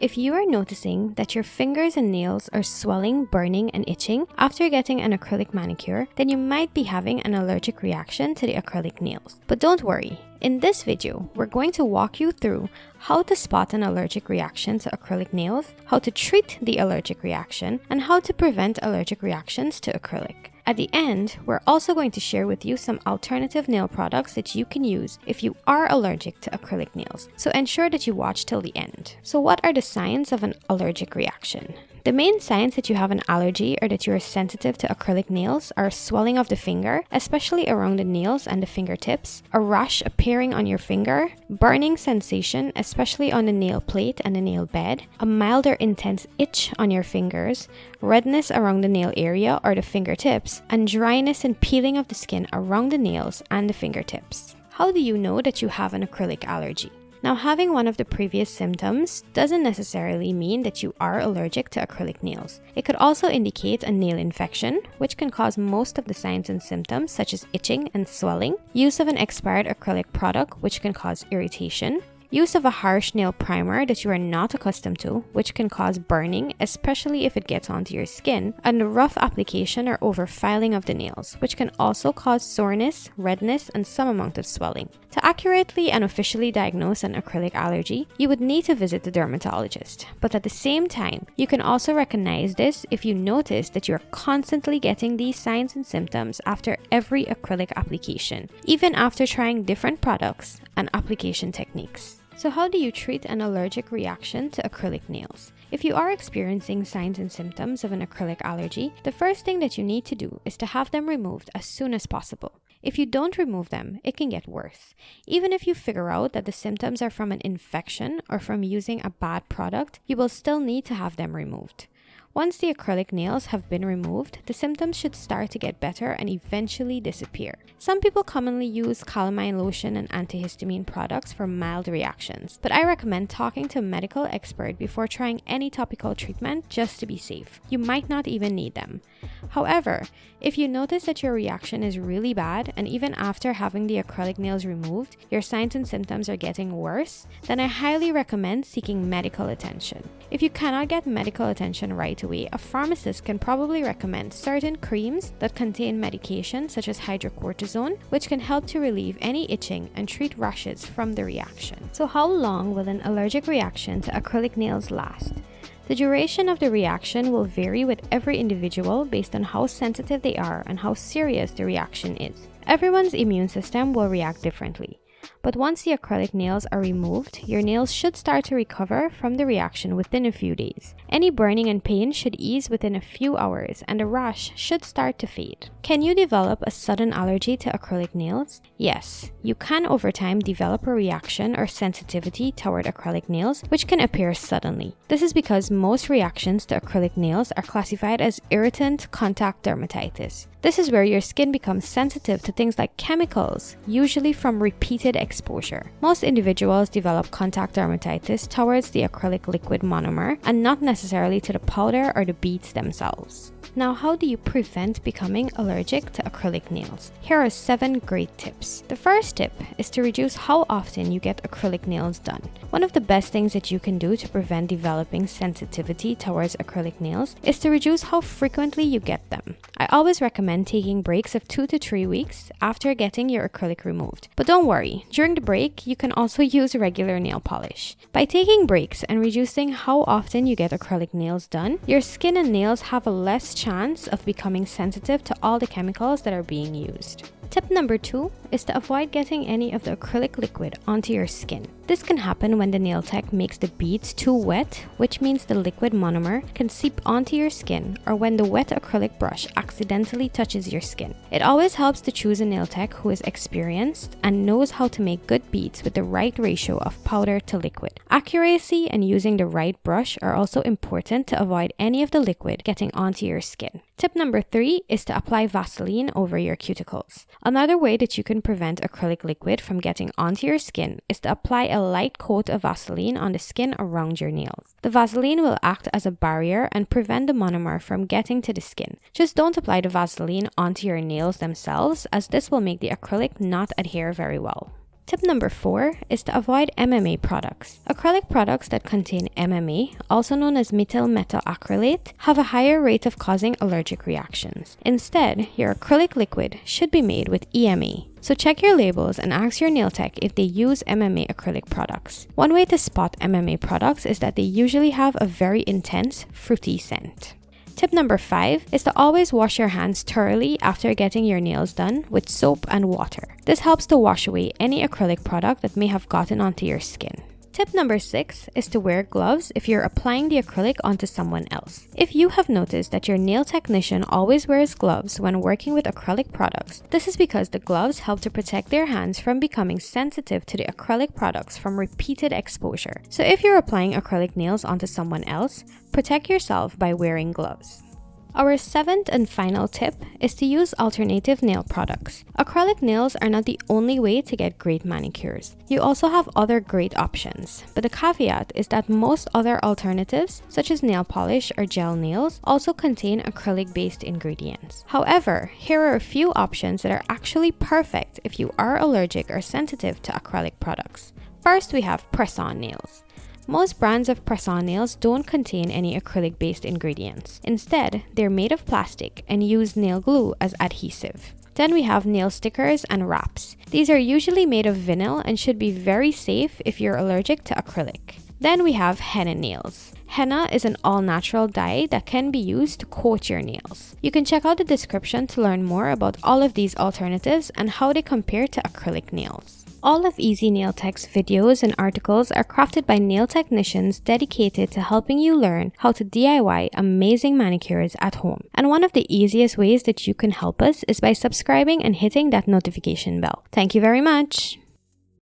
If you are noticing that your fingers and nails are swelling, burning, and itching after getting an acrylic manicure, then you might be having an allergic reaction to the acrylic nails. But don't worry, in this video, we're going to walk you through how to spot an allergic reaction to acrylic nails, how to treat the allergic reaction, and how to prevent allergic reactions to acrylic. At the end, we're also going to share with you some alternative nail products that you can use if you are allergic to acrylic nails, so ensure that you watch till the end. So what are the signs of an allergic reaction? The main signs that you have an allergy or that you are sensitive to acrylic nails are swelling of the finger, especially around the nails and the fingertips, a rash appearing on your finger, burning sensation, especially on the nail plate and the nail bed, a mild or intense itch on your fingers, redness around the nail area or the fingertips, and dryness and peeling of the skin around the nails and the fingertips. How do you know that you have an acrylic allergy? Now, having one of the previous symptoms doesn't necessarily mean that you are allergic to acrylic nails. It could also indicate a nail infection, which can cause most of the signs and symptoms such as itching and swelling, use of an expired acrylic product, which can cause irritation, use of a harsh nail primer that you are not accustomed to, which can cause burning, especially if it gets onto your skin, and a rough application or overfiling of the nails, which can also cause soreness, redness, and some amount of swelling. To accurately and officially diagnose an acrylic allergy, you would need to visit the dermatologist. But at the same time, you can also recognize this if you notice that you are constantly getting these signs and symptoms after every acrylic application, even after trying different products and application techniques. So how do you treat an allergic reaction to acrylic nails? If you are experiencing signs and symptoms of an acrylic allergy, the first thing that you need to do is to have them removed as soon as possible. If you don't remove them, it can get worse. Even if you figure out that the symptoms are from an infection or from using a bad product, you will still need to have them removed. Once the acrylic nails have been removed, the symptoms should start to get better and eventually disappear. Some people commonly use calamine lotion and antihistamine products for mild reactions, but I recommend talking to a medical expert before trying any topical treatment just to be safe. You might not even need them. However, if you notice that your reaction is really bad and even after having the acrylic nails removed, your signs and symptoms are getting worse, then I highly recommend seeking medical attention. If you cannot get medical attention right away, a pharmacist can probably recommend certain creams that contain medication such as hydrocortisone, which can help to relieve any itching and treat rashes from the reaction. So how long will an allergic reaction to acrylic nails last? The duration of the reaction will vary with every individual based on how sensitive they are and how serious the reaction is. Everyone's immune system will react differently. But once the acrylic nails are removed, your nails should start to recover from the reaction within a few days. Any burning and pain should ease within a few hours and the rash should start to fade. Can you develop a sudden allergy to acrylic nails? Yes, you can over time develop a reaction or sensitivity toward acrylic nails, which can appear suddenly. This is because most reactions to acrylic nails are classified as irritant contact dermatitis. This is where your skin becomes sensitive to things like chemicals, usually from repeated exposure. Most individuals develop contact dermatitis towards the acrylic liquid monomer and not necessarily to the powder or the beads themselves. Now, how do you prevent becoming allergic to acrylic nails? Here are 7 great tips. The first tip is to reduce how often you get acrylic nails done. One of the best things that you can do to prevent developing sensitivity towards acrylic nails is to reduce how frequently you get them. I always recommend taking breaks of 2 to 3 weeks after getting your acrylic removed. But don't worry, during the break, you can also use regular nail polish. By taking breaks and reducing how often you get acrylic nails done, your skin and nails have a less chance of becoming sensitive to all the chemicals that are being used. Tip number 2 is to avoid getting any of the acrylic liquid onto your skin. This can happen when the nail tech makes the beads too wet, which means the liquid monomer can seep onto your skin, or when the wet acrylic brush accidentally touches your skin. It always helps to choose a nail tech who is experienced and knows how to make good beads with the right ratio of powder to liquid. Accuracy and using the right brush are also important to avoid any of the liquid getting onto your skin. Tip number 3 is to apply Vaseline over your cuticles. Another way that you can prevent acrylic liquid from getting onto your skin is to apply a light coat of Vaseline on the skin around your nails. The Vaseline will act as a barrier and prevent the monomer from getting to the skin. Just don't apply the Vaseline onto your nails themselves, as this will make the acrylic not adhere very well. Tip number 4 is to avoid MMA products. Acrylic products that contain MMA, also known as methyl methacrylate, have a higher rate of causing allergic reactions. Instead, your acrylic liquid should be made with EMA. So check your labels and ask your nail tech if they use MMA acrylic products. One way to spot MMA products is that they usually have a very intense, fruity scent. Tip number 5 is to always wash your hands thoroughly after getting your nails done with soap and water. This helps to wash away any acrylic product that may have gotten onto your skin. Tip number 6 is to wear gloves if you're applying the acrylic onto someone else. If you have noticed that your nail technician always wears gloves when working with acrylic products, this is because the gloves help to protect their hands from becoming sensitive to the acrylic products from repeated exposure. So if you're applying acrylic nails onto someone else, protect yourself by wearing gloves. Our 7th and final tip is to use alternative nail products. Acrylic nails are not the only way to get great manicures. You also have other great options, but the caveat is that most other alternatives, such as nail polish or gel nails, also contain acrylic-based ingredients. However, here are a few options that are actually perfect if you are allergic or sensitive to acrylic products. First, we have press-on nails. Most brands of press-on nails don't contain any acrylic-based ingredients. Instead, they're made of plastic and use nail glue as adhesive. Then we have nail stickers and wraps. These are usually made of vinyl and should be very safe if you're allergic to acrylic. Then we have henna nails. Henna is an all-natural dye that can be used to coat your nails. You can check out the description to learn more about all of these alternatives and how they compare to acrylic nails. All of Easy Nail Tech's videos and articles are crafted by nail technicians dedicated to helping you learn how to DIY amazing manicures at home. And one of the easiest ways that you can help us is by subscribing and hitting that notification bell. Thank you very much!